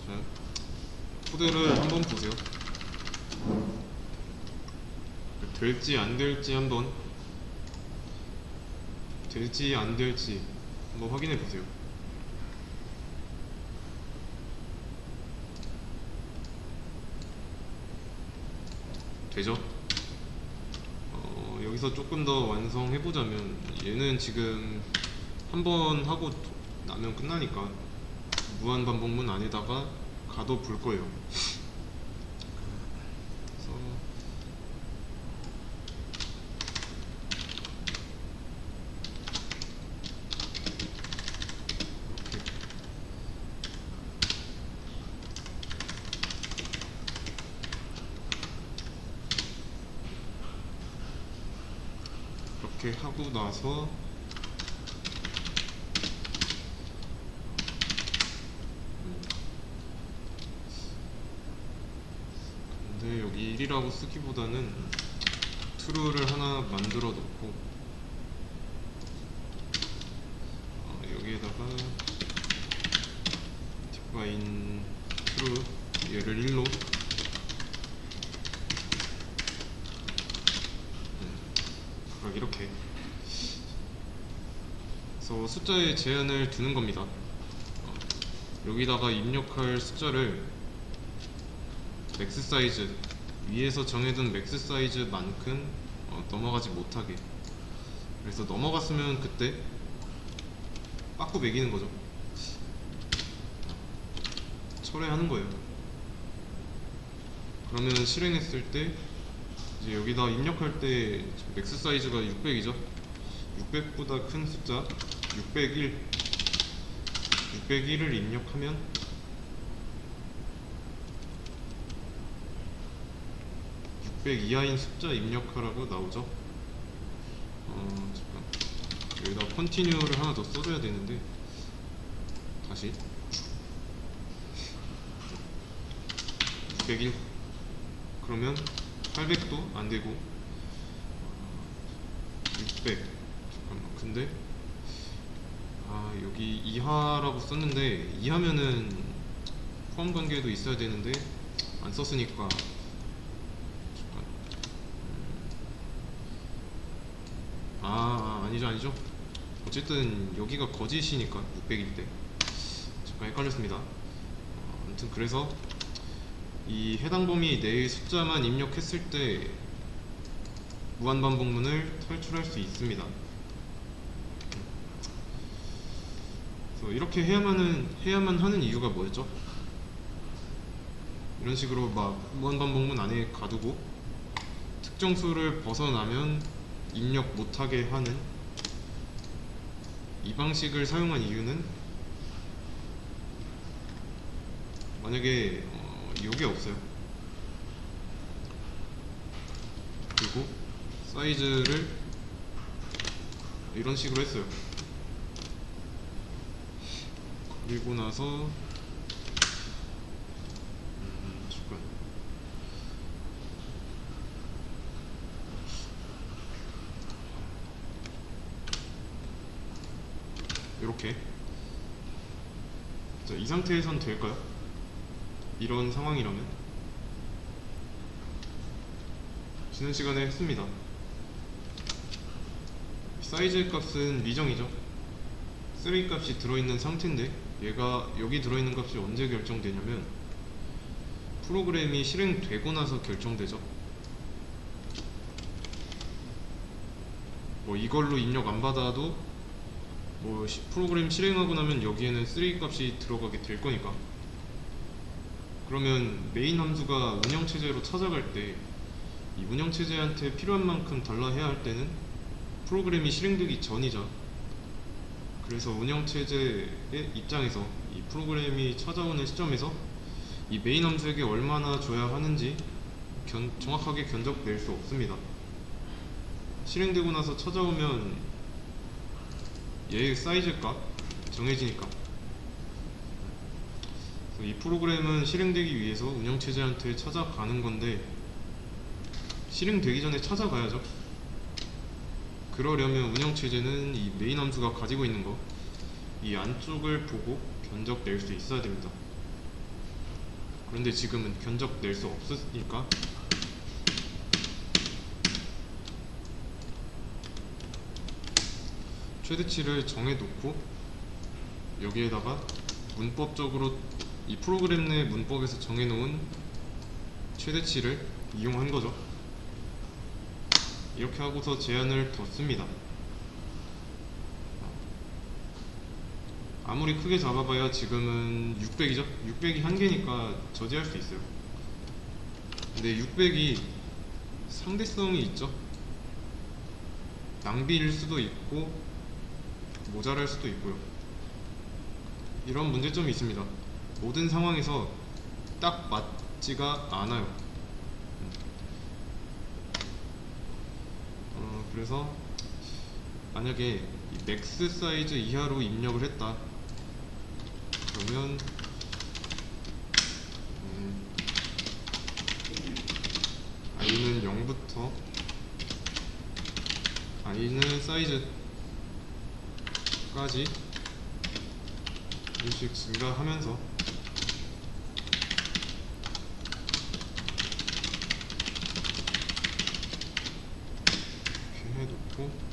자, 코드를 한번 보세요. 될지 안 될지 한번 확인해 보세요. 되죠? 여기서 조금 더 완성해 보자면, 얘는 지금 한 번 하고 나면 끝나니까 무한 반복문 안에다가 가둬 볼 거예요. 그래서 이렇게 하고 나서 근데 여기 1이라고 쓰기보다는 true를 하나 만들어 놓고 여기에다가 define true 얘를 1로 각 이렇게 그래서 숫자에 제한을 두는 겁니다. 여기다가 입력할 숫자를 맥스 사이즈, 위에서 정해둔 맥스 사이즈만큼 넘어가지 못하게. 그래서 넘어갔으면 그때 빠꾸 매기는 거죠. 철회하는 거예요. 그러면 실행했을 때 이제 여기다 입력할 때 맥스 사이즈가 600이죠. 600보다 큰 숫자 601을 입력하면 600 이하인 숫자 입력하라고 나오죠. 잠깐 여기다 continue를 하나 더 써줘야 되는데, 다시 601 그러면 800도 안되고 600 잠깐만, 근데 여기 이하라고 썼는데 이하면은 포함관계도 있어야 되는데 안 썼으니까 잠깐. 아니죠. 어쨌든 여기가 거짓이니까 600일 때 잠깐 헷갈렸습니다. 아무튼 그래서 이 해당 범위 내의 숫자만 입력했을 때 무한반복문을 탈출할 수 있습니다. 그래서 이렇게 해야만 하는 이유가 뭐였죠? 이런 식으로 막 무한반복문 안에 가두고 특정 수를 벗어나면 입력 못하게 하는 이 방식을 사용한 이유는, 만약에 이게 없어요. 그리고 사이즈를 이런 식으로 했어요. 그리고 나서 잠깐 이렇게. 자, 이 상태에선 될까요? 이런 상황이라면. 지난 시간에 했습니다. 사이즈 값은 미정이죠. 3 값이 들어있는 상태인데 얘가 여기 들어있는 값이 언제 결정되냐면 프로그램이 실행되고 나서 결정되죠. 뭐 이걸로 입력 안 받아도 뭐 프로그램 실행하고 나면 여기에는 3 값이 들어가게 될 거니까. 그러면 메인 함수가 운영체제로 찾아갈 때 이 운영체제한테 필요한 만큼 달라 해야 할 때는 프로그램이 실행되기 전이죠. 그래서 운영체제의 입장에서 이 프로그램이 찾아오는 시점에서 이 메인 함수에게 얼마나 줘야 하는지 정확하게 견적낼 수 없습니다. 실행되고 나서 찾아오면 얘의 사이즈 값 정해지니까. 이 프로그램은 실행되기 위해서 운영체제한테 찾아가는 건데 실행되기 전에 찾아가야죠. 그러려면 운영체제는 이 메인 함수가 가지고 있는 거, 이 안쪽을 보고 견적 낼 수 있어야 됩니다. 그런데 지금은 견적 낼 수 없으니까 최대치를 정해놓고 여기에다가 문법적으로 이 프로그램 내 문법에서 정해놓은 최대치를 이용한 거죠. 이렇게 하고서 제한을 뒀습니다. 아무리 크게 잡아봐야 지금은 600이죠? 600이 한계니까 저지할 수 있어요. 근데 600이 상대성이 있죠? 낭비일 수도 있고 모자랄 수도 있고요. 이런 문제점이 있습니다. 모든 상황에서 딱 맞지가 않아요. 그래서 만약에 이 맥스 사이즈 이하로 입력을 했다 그러면 i는 0부터 i는 사이즈까지 일씩 증가하면서 이렇게 해놓고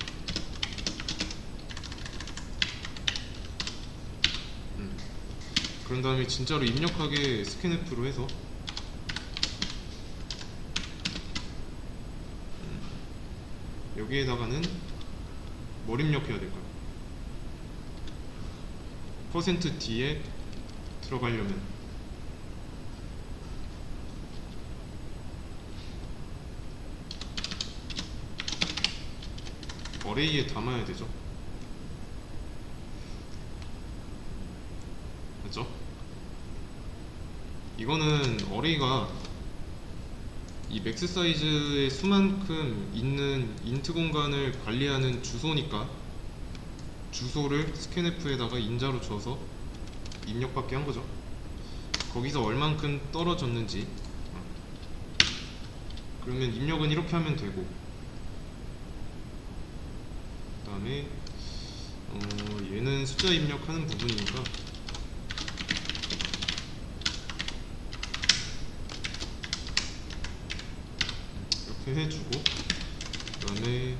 그런 다음에 진짜로 입력하게 스캔F로 해서 여기에다가는 뭘 입력해야 될까요? %D에 들어가려면 어레이에 담아야 되죠. 맞죠? 이거는 어레이가 이 맥스 사이즈의 수만큼 있는 인트 공간을 관리하는 주소니까 주소를 스캔F에다가 인자로 줘서 입력받게 한 거죠. 거기서 얼만큼 떨어졌는지 그러면 입력은 이렇게 하면 되고 그 다음에 얘는 숫자 입력하는 부분이니까 이렇게 해주고 그 다음에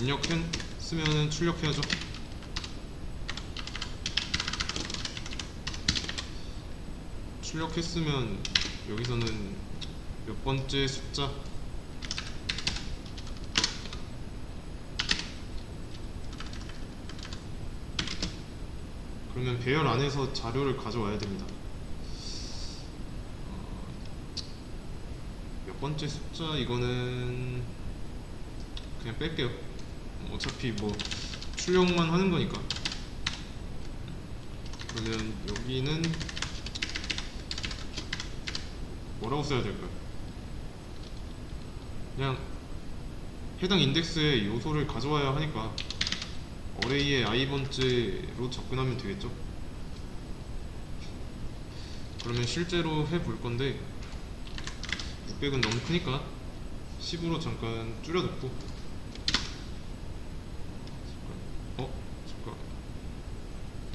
입력했으면 출력해야죠. 출력했으면 여기서는 몇 번째 숫자 그러면 배열 안에서 자료를 가져와야 됩니다. 몇 번째 숫자 이거는 그냥 뺄게요. 어차피 뭐 출력만 하는 거니까. 그러면 여기는 뭐라고 써야 될까요? 그냥 해당 인덱스의 요소를 가져와야 하니까 어레이의 i번째로 접근하면 되겠죠? 그러면 실제로 해볼 건데 600은 너무 크니까 10으로 잠깐 줄여놓고 잠깐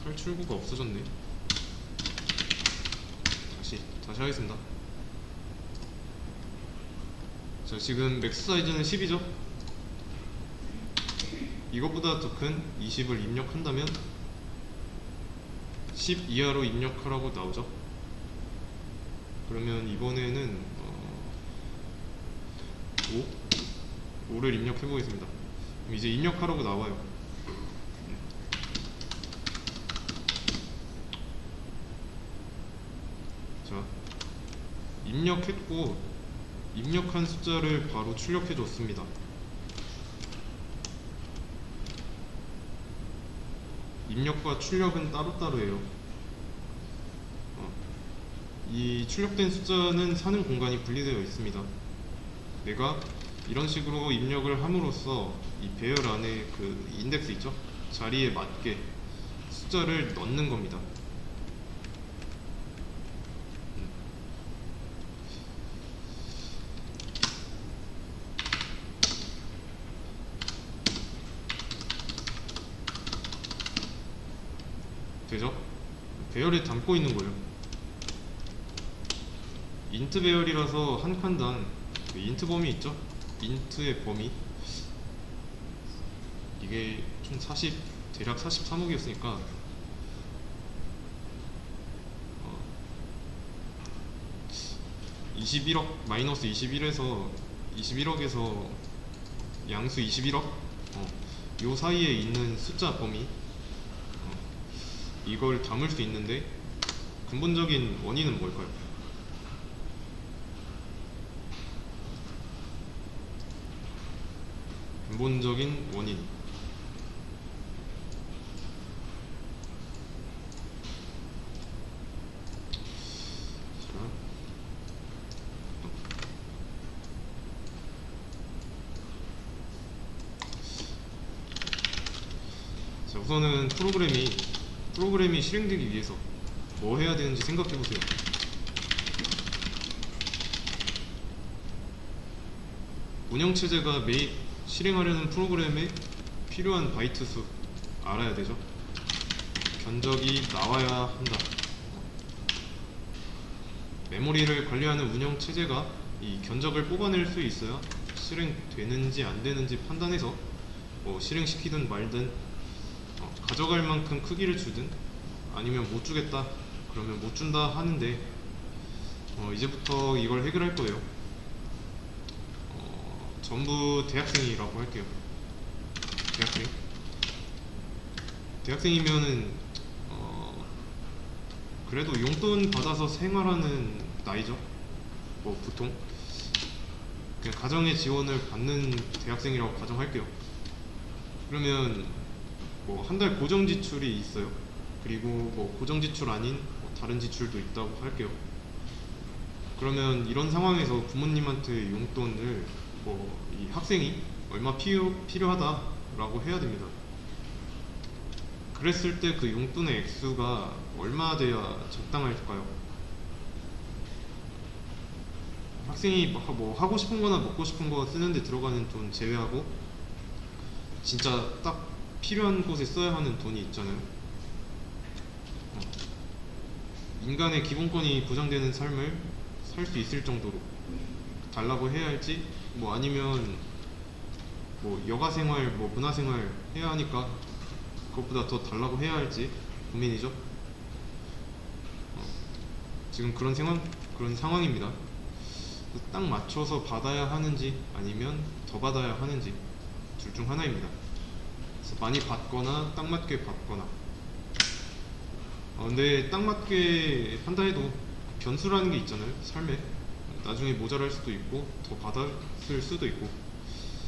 탈출구가 없어졌네. 다시 하겠습니다. 자, 지금 맥스 사이즈는 10이죠? 이것보다 더 큰 20을 입력한다면 10 이하로 입력하라고 나오죠. 그러면 이번에는 5를 입력해 보겠습니다. 그럼 이제 입력하라고 나와요. 자, 입력했고 입력한 숫자를 바로 출력해 줬습니다. 입력과 출력은 따로따로예요. 이 출력된 숫자는 사는 공간이 분리되어 있습니다. 내가 이런 식으로 입력을 함으로써 이 배열 안에 그 인덱스 있죠? 자리에 맞게 숫자를 넣는 겁니다. 되죠? 배열에 담고 있는 거예요. 인트 배열이라서 한 칸당 그 인트 범위 있죠? 인트의 범위 이게 총 40, 대략 43억이었으니까 21억 마이너스 21에서 양수 21억 요 사이에 있는 숫자 범위 이걸 담을 수 있는데 근본적인 원인은 뭘까요? 근본적인 원인 자, 우선은 프로그램이 실행되기 위해서 뭐 해야 되는지 생각해 보세요. 운영체제가 매일 실행하려는 프로그램에 필요한 바이트 수 알아야 되죠. 견적이 나와야 한다. 메모리를 관리하는 운영체제가 이 견적을 뽑아낼 수 있어야 실행되는지 안 되는지 판단해서 뭐 실행시키든 말든 가져갈 만큼 크기를 주든 아니면 못 주겠다 그러면 못 준다 하는데 이제부터 이걸 해결할 거예요. 전부 대학생이라고 할게요. 대학생이면은 그래도 용돈 받아서 생활하는 나이죠. 뭐 보통 그냥 가정의 지원을 받는 대학생이라고 가정할게요. 그러면 뭐 한 달 고정 지출이 있어요. 그리고 뭐 고정 지출 아닌 뭐 다른 지출도 있다고 할게요. 그러면 이런 상황에서 부모님한테 용돈을 뭐 이 학생이 얼마 필요하다라고 해야 됩니다. 그랬을 때 그 용돈의 액수가 얼마 돼야 적당할까요? 학생이 뭐 하고 싶은 거나 먹고 싶은 거 쓰는데 들어가는 돈 제외하고 진짜 딱 필요한 곳에 써야 하는 돈이 있잖아요. 인간의 기본권이 보장되는 삶을 살 수 있을 정도로 달라고 해야 할지 뭐 아니면 뭐 여가생활 뭐 문화생활 해야 하니까 그것보다 더 달라고 해야 할지 고민이죠. 지금 그런 상황입니다. 딱 맞춰서 받아야 하는지 아니면 더 받아야 하는지 둘 중 하나입니다. 그래서 많이 받거나 딱 맞게 받거나 근데 딱 맞게 한다 해도 변수라는 게 있잖아요. 삶에 나중에 모자랄 수도 있고 더 받았을 수도 있고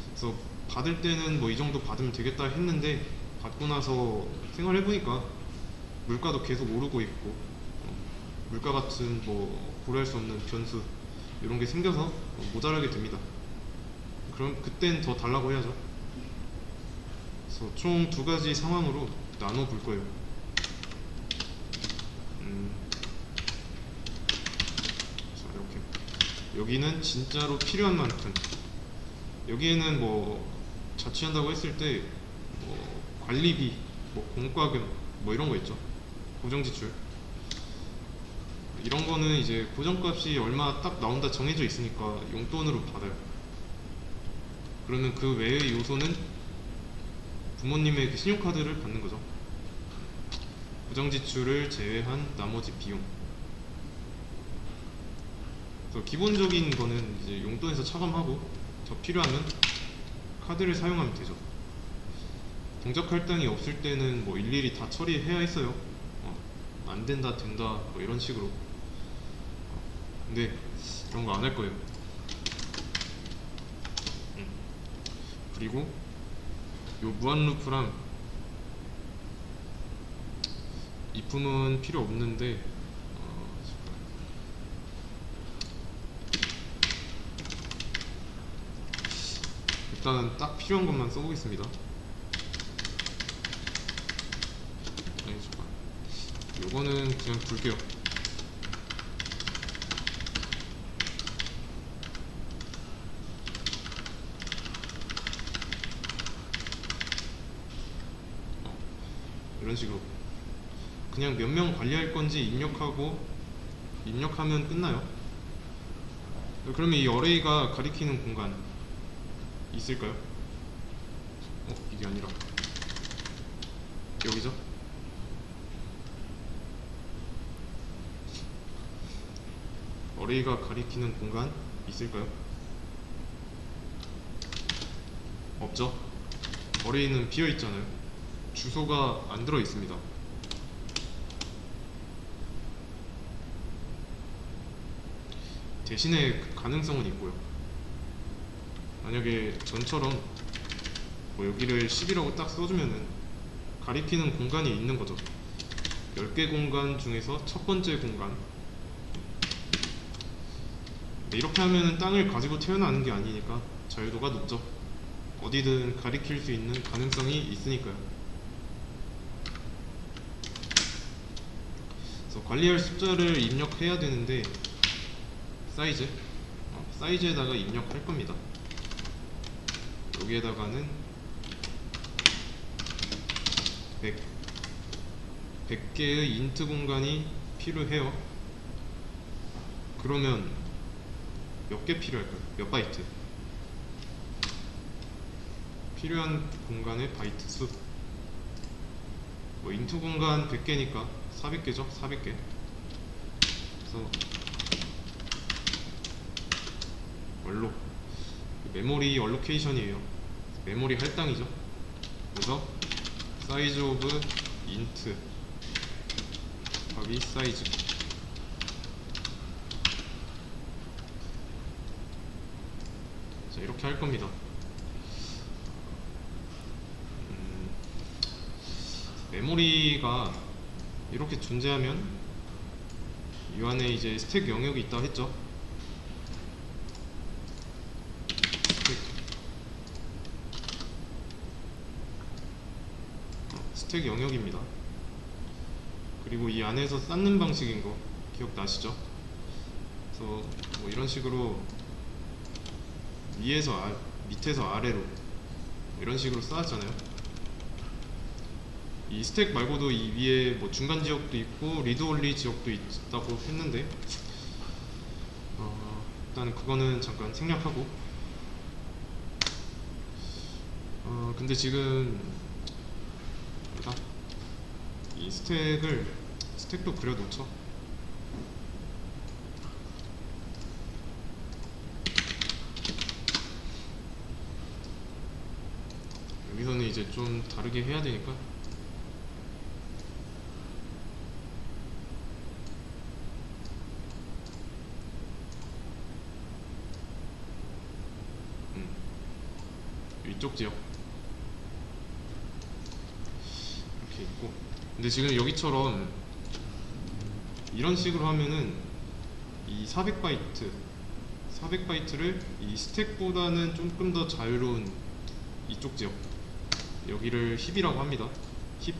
그래서 받을 때는 뭐 이 정도 받으면 되겠다 했는데 받고 나서 생활해보니까 물가도 계속 오르고 있고 물가 같은 뭐 고려할 수 없는 변수 이런 게 생겨서 모자라게 됩니다. 그럼 그땐 더 달라고 해야죠. 그래서 총 두 가지 상황으로 나눠 볼 거예요. 자, 이렇게 여기는 진짜로 필요한 만큼 여기에는 뭐 자취한다고 했을 때 뭐 관리비, 뭐 공과금 뭐 이런 거 있죠. 고정지출 이런 거는 이제 고정값이 얼마 딱 나온다 정해져 있으니까 용돈으로 받아요. 그러면 그 외의 요소는 부모님의 그 신용카드를 받는 거죠. 고정지출을 제외한 나머지 비용. 그래서 기본적인 거는 이제 용돈에서 차감하고 더 필요하면 카드를 사용하면 되죠. 동작 할당이 없을 때는 뭐 일일이 다 처리해야 했어요. 안 된다, 된다, 뭐 이런 식으로. 근데 그런 거 안 할 거예요. 그리고 요 무한 루프랑 이품은 필요 없는데 일단은 딱 필요한 것만 써보겠습니다. 아니 잠깐 요거는 그냥 둘게요. 이런 식으로 그냥 몇 명 관리할 건지 입력하면 끝나요. 그러면 이 어레이가 가리키는 공간 있을까요? 이게 아니라 여기죠? 어레이가 가리키는 공간 있을까요? 없죠? 어레이는 비어 있잖아요. 주소가 안 들어 있습니다. 대신에 그 가능성은 있고요. 만약에 전처럼 뭐 여기를 10이라고 딱 써주면은 가리키는 공간이 있는 거죠. 10개 공간 중에서 첫 번째 공간. 이렇게 하면은 땅을 가지고 태어나는 게 아니니까 자유도가 높죠. 어디든 가리킬 수 있는 가능성이 있으니까요. 그래서 관리할 숫자를 입력해야 되는데 사이즈에다가 입력할 겁니다. 여기에다가는 100개의 인트 공간이 필요해요. 그러면 몇 개 필요할까요? 몇 바이트? 필요한 공간의 바이트 수. 뭐 인트 공간 100개니까 400개죠? 400개. 그래서 얼로 메모리 얼로케이션이에요. 메모리 할당이죠. 그래서 사이즈 오브 인트 곱하기 사이즈. 자, 이렇게 할 겁니다. 메모리가 이렇게 존재하면 이 안에 이제 스택 영역이 있다 했죠. 스택 영역입니다. 그리고 이 안에서 쌓는 방식인 거 기억나시죠? 그래서 뭐 이런 식으로 위에서 밑에서 아래로 이런 식으로 쌓았잖아요. 이 스택 말고도 이 위에 뭐 중간 지역도 있고 리드 올리 지역도 있다고 했는데 일단 그거는 잠깐 생략하고 근데 지금 이 스택도 그려놓죠. 여기서는 이제 좀 다르게 해야 되니까 이쪽 지역 이렇게 있고, 근데 지금 여기처럼 이런 식으로 하면은 이 400바이트를 이 스택보다는 조금 더 자유로운 이쪽 지역, 여기를 힙이라고 합니다. 힙.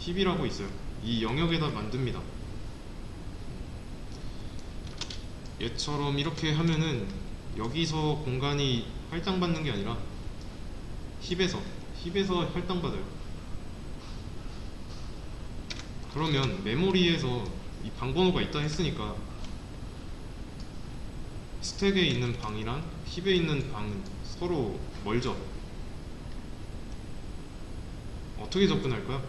힙이라고 있어요. 이 영역에다 만듭니다. 얘처럼 이렇게 하면은 여기서 공간이 할당받는 게 아니라 힙에서 할당받아요. 그러면 메모리에서 이 방 번호가 있다 했으니까 스택에 있는 방이랑 힙에 있는 방은 서로 멀죠. 어떻게 접근할까요?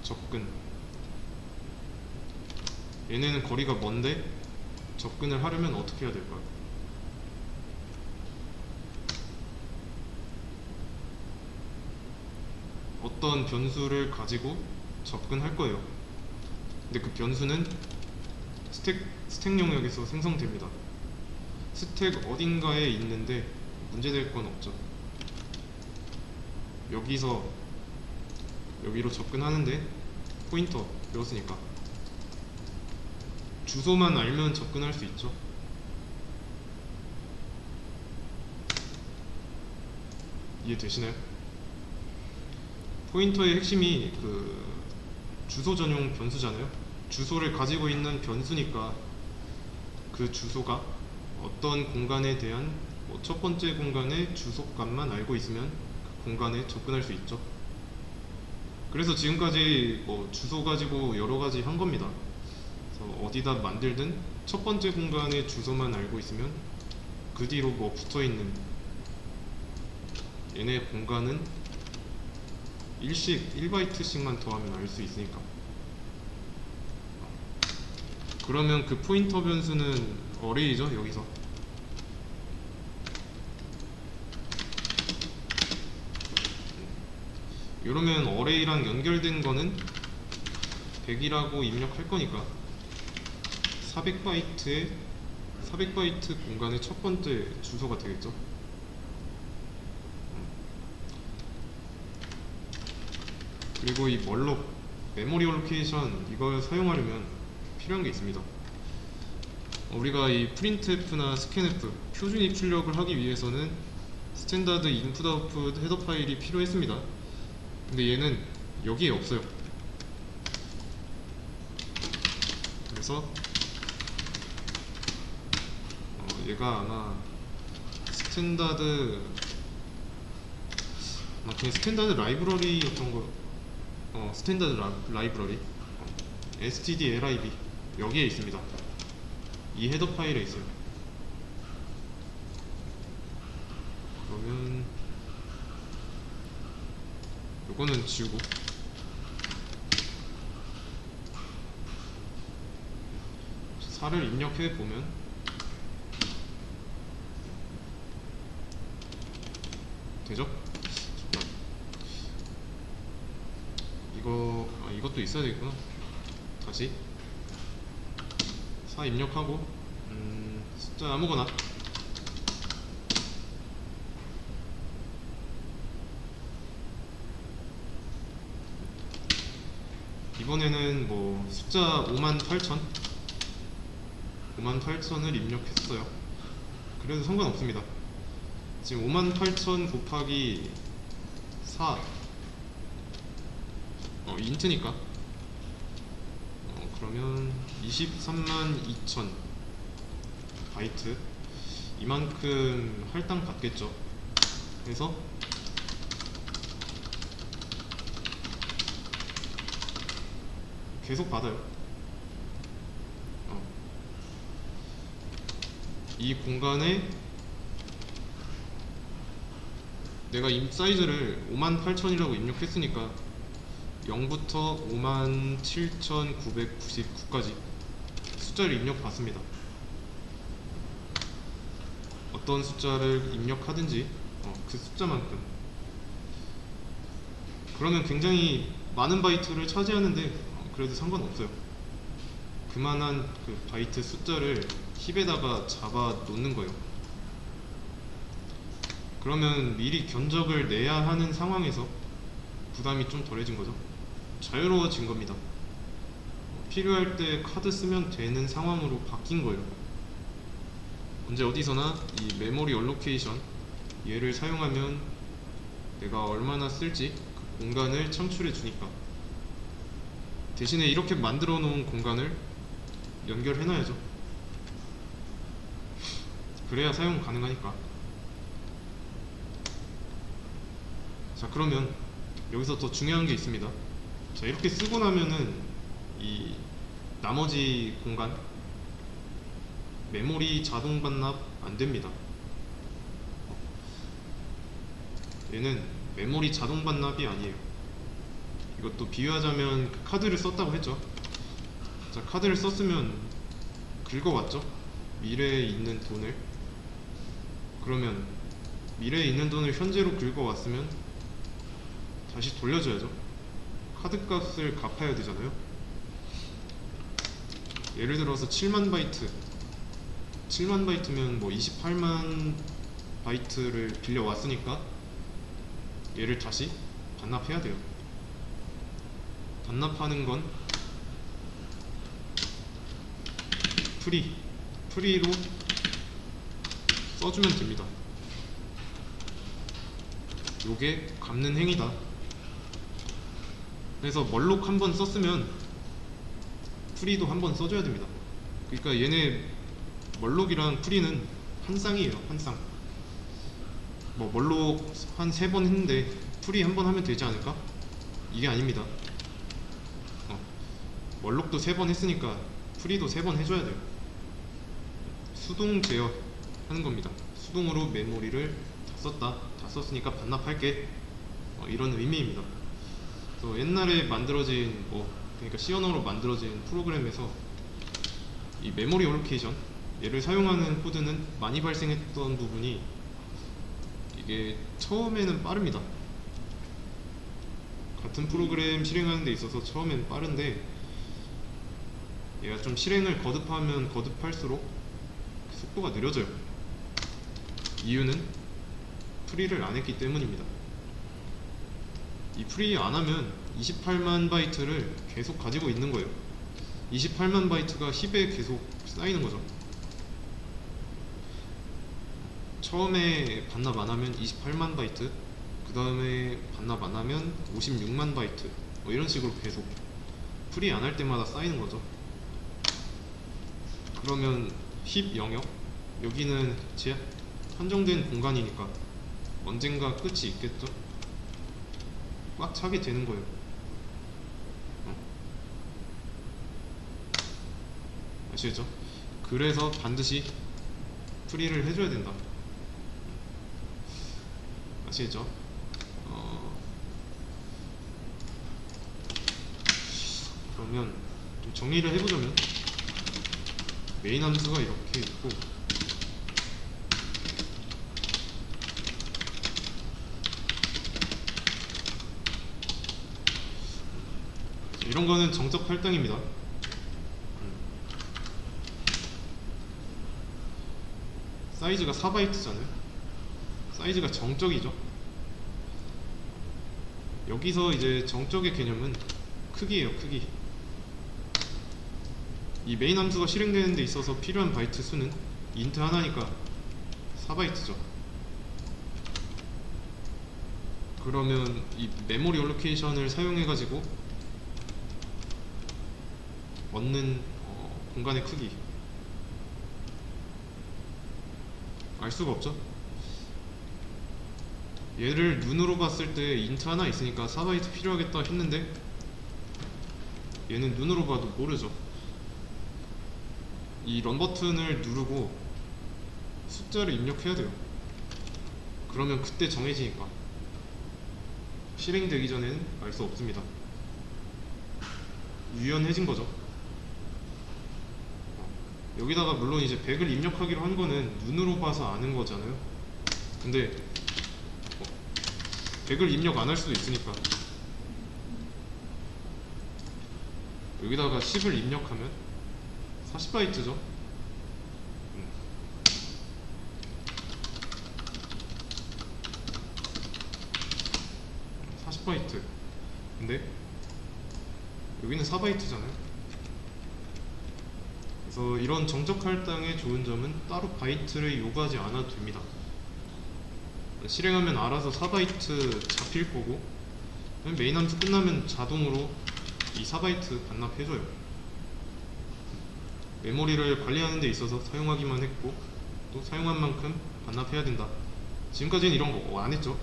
접근. 얘네는 거리가 먼데 접근을 하려면 어떻게 해야 될까요? 어떤 변수를 가지고 접근할 거예요. 근데 그 변수는 스택 영역에서 생성됩니다. 스택 어딘가에 있는데 문제될 건 없죠. 여기서 여기로 접근하는데 포인터 배웠으니까 주소만 알면 접근할 수 있죠. 이해되시나요? 포인터의 핵심이 그 주소 전용 변수잖아요. 주소를 가지고 있는 변수니까 그 주소가 어떤 공간에 대한 첫 번째 공간의 주소값만 알고 있으면 그 공간에 접근할 수 있죠. 그래서 지금까지 뭐 주소 가지고 여러 가지 한 겁니다. 그래서 어디다 만들든 첫 번째 공간의 주소만 알고 있으면 그 뒤로 뭐 붙어 있는 얘네 공간은 1바이트씩만 더하면 알 수 있으니까. 그러면 그 포인터 변수는 어레이죠, 여기서. 이러면 어레이랑 연결된 거는 100이라고 입력할 거니까 400바이트 공간의 첫 번째 주소가 되겠죠. 그리고 이 멀록 메모리 어로케이션 이걸 사용하려면 필요한 게 있습니다. 우리가 이 printf나 scanf 표준 입출력을 하기 위해서는 스탠다드 인풋 아웃풋 헤더 파일이 필요했습니다. 근데 얘는 여기에 없어요. 그래서 얘가 아마 스탠다드 그냥 스탠다드 라이브러리였던 거. 스탠다드 라이브러리 stdlib 여기에 있습니다. 이 헤더 파일에 있어요. 그러면 요거는 지우고 사를 입력해 보면 되죠? 이것도 있어야 되겠구나. 다시 4 입력하고 숫자 아무거나 이번에는 뭐 숫자 58,000을 입력했어요. 그래도 상관없습니다. 지금 58,000 곱하기 4 인트니까 그러면 232,000 바이트 이만큼 할당 받겠죠. 그래서 계속 받아요. 이 공간에 내가 임 사이즈를 58,000이라고 입력했으니까 0부터 57,999까지 숫자를 입력받습니다. 어떤 숫자를 입력하든지 그 숫자만큼. 그러면 굉장히 많은 바이트를 차지하는데 그래도 상관없어요. 그만한 그 바이트 숫자를 힙에다가 잡아 놓는 거예요. 그러면 미리 견적을 내야 하는 상황에서 부담이 좀 덜해진 거죠. 자유로워진 겁니다. 필요할 때 카드 쓰면 되는 상황으로 바뀐 거예요. 언제 어디서나 이 메모리 얼로케이션 얘를 사용하면 내가 얼마나 쓸지 그 공간을 창출해 주니까 대신에 이렇게 만들어 놓은 공간을 연결해 놔야죠. 그래야 사용 가능하니까. 자, 그러면 여기서 더 중요한 게 있습니다. 자, 이렇게 쓰고 나면은 이 나머지 공간 메모리 자동 반납 안 됩니다. 얘는 메모리 자동 반납이 아니에요. 이것도 비유하자면 카드를 썼다고 했죠. 자, 카드를 썼으면 긁어왔죠. 미래에 있는 돈을. 그러면 미래에 있는 돈을 현재로 긁어왔으면 다시 돌려줘야죠. 카드 값을 갚아야 되잖아요. 예를 들어서 7만 바이트면 뭐 28만 바이트를 빌려왔으니까 얘를 다시 반납해야 돼요. 반납하는 건 프리로 써주면 됩니다. 요게 갚는 행위다. 그래서 멀록 한번 썼으면 프리도 한번 써줘야 됩니다. 그러니까 얘네 멀록이랑 프리는 한 쌍이에요. 한 쌍. 뭐 멀록 한 3번 했는데 프리 한 번 하면 되지 않을까? 이게 아닙니다. 월록도 3번 했으니까 프리도 3번 해줘야 돼요. 수동 제어 하는 겁니다. 수동으로 메모리를 다 썼으니까 반납할게, 이런 의미입니다. 그래서 옛날에 만들어진 그러니까 C 언어로 만들어진 프로그램에서 이 메모리 올로케이션 얘를 사용하는 코드는 많이 발생했던 부분이, 이게 처음에는 빠릅니다. 같은 프로그램 실행하는 데 있어서 처음엔 빠른데, 얘가 좀 실행을 거듭하면 거듭할수록 속도가 느려져요. 이유는 프리를 안 했기 때문입니다. 이 프리 안 하면 28만 바이트를 계속 가지고 있는 거예요. 28만 바이트가 힙에 계속 쌓이는 거죠. 처음에 반납 안 하면 28만 바이트, 그 다음에 반납 안 하면 56만 바이트, 이런 식으로 계속 프리 안 할 때마다 쌓이는 거죠. 그러면 힙 영역, 여기는 한정된 공간이니까 언젠가 끝이 있겠죠? 꽉 차게 되는 거예요. 아시겠죠? 그래서 반드시 프리를 해줘야 된다. 아시겠죠? 그러면 좀 정리를 해보자면, 메인 함수가 이렇게 있고, 이런 거는 정적 할당입니다. 사이즈가 4바이트잖아요. 사이즈가 정적이죠. 여기서 이제 정적의 개념은 크기예요, 크기. 이 메인 함수가 실행되는 데 있어서 필요한 바이트 수는 인트 하나니까 4바이트죠. 그러면 이 메모리 올로케이션을 사용해 가지고 얻는 공간의 크기 알 수가 없죠. 얘를 눈으로 봤을 때 인트 하나 있으니까 4바이트 필요하겠다 했는데, 얘는 눈으로 봐도 모르죠. 이 런 버튼을 누르고 숫자를 입력해야 돼요. 그러면 그때 정해지니까 실행되기 전에는 알 수 없습니다. 유연해진 거죠. 여기다가 물론 이제 100을 입력하기로 한 거는 눈으로 봐서 아는 거잖아요. 근데 100을 입력 안 할 수도 있으니까 여기다가 10을 입력하면 40바이트죠. 40바이트. 근데 여기는 4바이트잖아요. 그래서 이런 정적 할당의 좋은 점은 따로 바이트를 요구하지 않아도 됩니다. 실행하면 알아서 4바이트 잡힐 거고, 메인 함수 끝나면 자동으로 이 4바이트 반납해줘요. 메모리를 관리하는 데 있어서 사용하기만 했고, 또 사용한 만큼 반납해야 된다. 지금까지는 이런 거 안 했죠.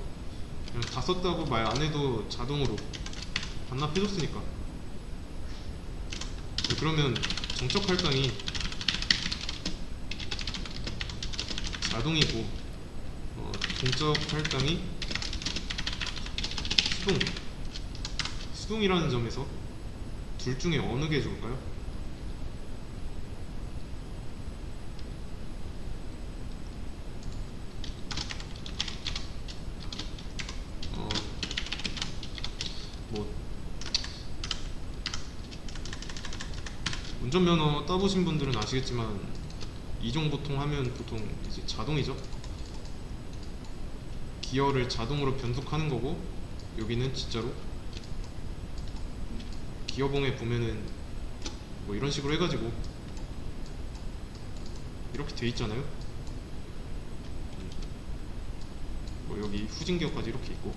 그냥 다 썼다고 말 안 해도 자동으로 반납해줬으니까. 그러면 정적 할당이 자동이고, 동적 할당이 수동이라는 점에서 둘 중에 어느 게 좋을까요? 운전면허 따보신 분들은 아시겠지만 이종보통 하면 보통 이제 자동이죠. 기어를 자동으로 변속하는 거고, 여기는 진짜로 기어봉에 보면은 뭐 이런 식으로 해가지고 이렇게 돼 있잖아요. 뭐 여기 후진기어까지 이렇게 있고.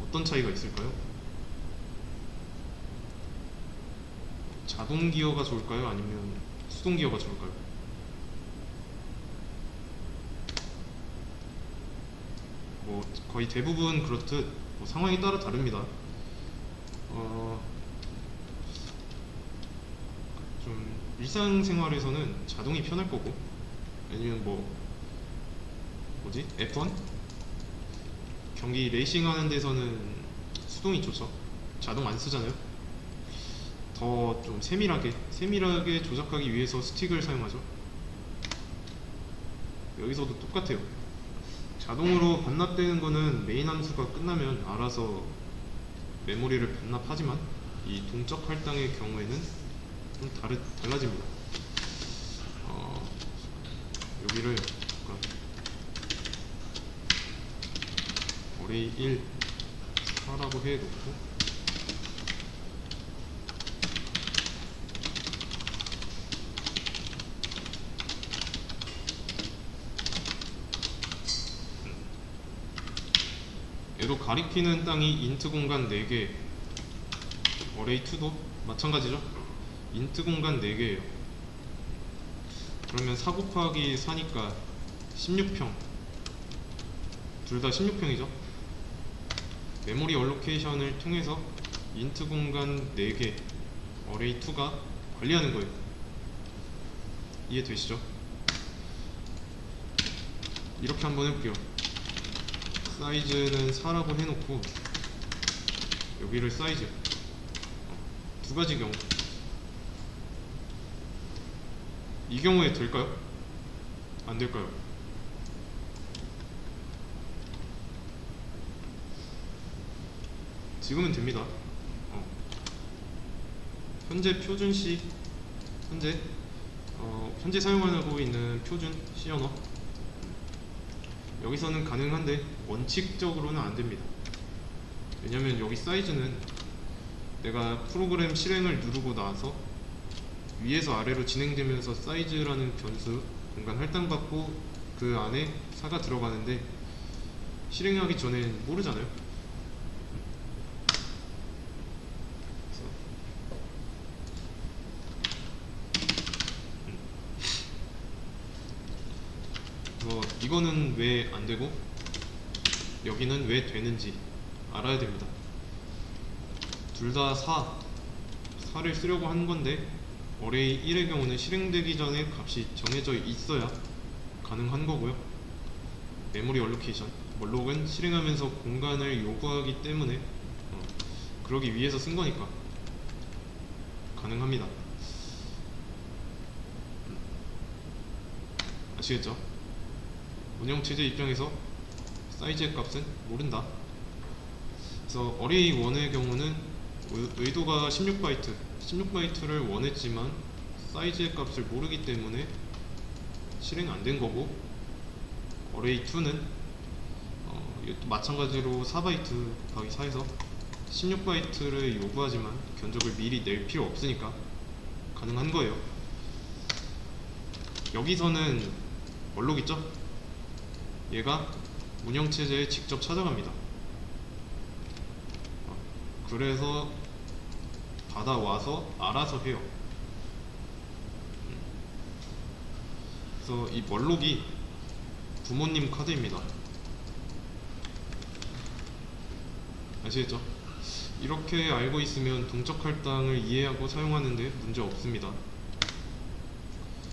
어떤 차이가 있을까요? 자동 기어가 좋을까요? 아니면 수동 기어가 좋을까요? 뭐 거의 대부분 그렇듯 뭐 상황에 따라 다릅니다. 좀 일상생활에서는 자동이 편할 거고, 아니면 뭐 뭐지? F1 경기 레이싱 하는 데서는 수동이 좋죠. 자동 안 쓰잖아요. 더 좀 세밀하게 조작하기 위해서 스틱을 사용하죠. 여기서도 똑같아요. 자동으로 반납되는 거는 메인 함수가 끝나면 알아서 메모리를 반납하지만, 이 동적 할당의 경우에는 좀 달라집니다. 여기를 array 1 4라고 해놓고, 얘도 가리키는 땅이 인트 공간 4개, array 2도 마찬가지죠. 인트 공간 4개예요. 그러면 4 곱하기 4니까 16평, 둘 다 16평이죠. 메모리 얼로케이션을 통해서 인트 공간 4개 array 2가 관리하는 거예요. 이해되시죠? 이렇게 한번 해볼게요. 사이즈는 4라고 해놓고, 여기를 사이즈 두 가지 경우, 이 경우에 될까요? 안 될까요? 지금은 됩니다. 현재 표준식, 현재 사용하고 있는 표준 C 언어, 여기서는 가능한데 원칙적으로는 안 됩니다. 왜냐면 여기 사이즈는 내가 프로그램 실행을 누르고 나서 위에서 아래로 진행되면서 사이즈라는 변수, 공간 할당받고 그 안에 4가 들어가는데, 실행하기 전엔 모르잖아요. 이거는 왜 안 되고 여기는 왜 되는지 알아야 됩니다. 둘 다 4를 쓰려고 한 건데, array 1의 경우는 실행되기 전에 값이 정해져 있어야 가능한 거고요. 메모리 얼로케이션, 멀록은 실행하면서 공간을 요구하기 때문에 그러기 위해서 쓴 거니까 가능합니다. 아시겠죠? 운영체제 입장에서 사이즈의 값은 모른다. 그래서 array 1의 경우는 의도가 16바이트를 원했지만 사이즈의 값을 모르기 때문에 실행 안 된 거고, array 2는 이것도 마찬가지로 4바이트 곱하기 4에서 16바이트를 요구하지만 견적을 미리 낼 필요 없으니까 가능한 거예요. 여기서는 멀록 있죠? 얘가 운영체제에 직접 찾아갑니다. 그래서 받아와서 알아서 해요. 그래서 이 멀록이 부모님 카드입니다. 아시겠죠? 이렇게 알고 있으면 동적 할당을 이해하고 사용하는데 문제 없습니다.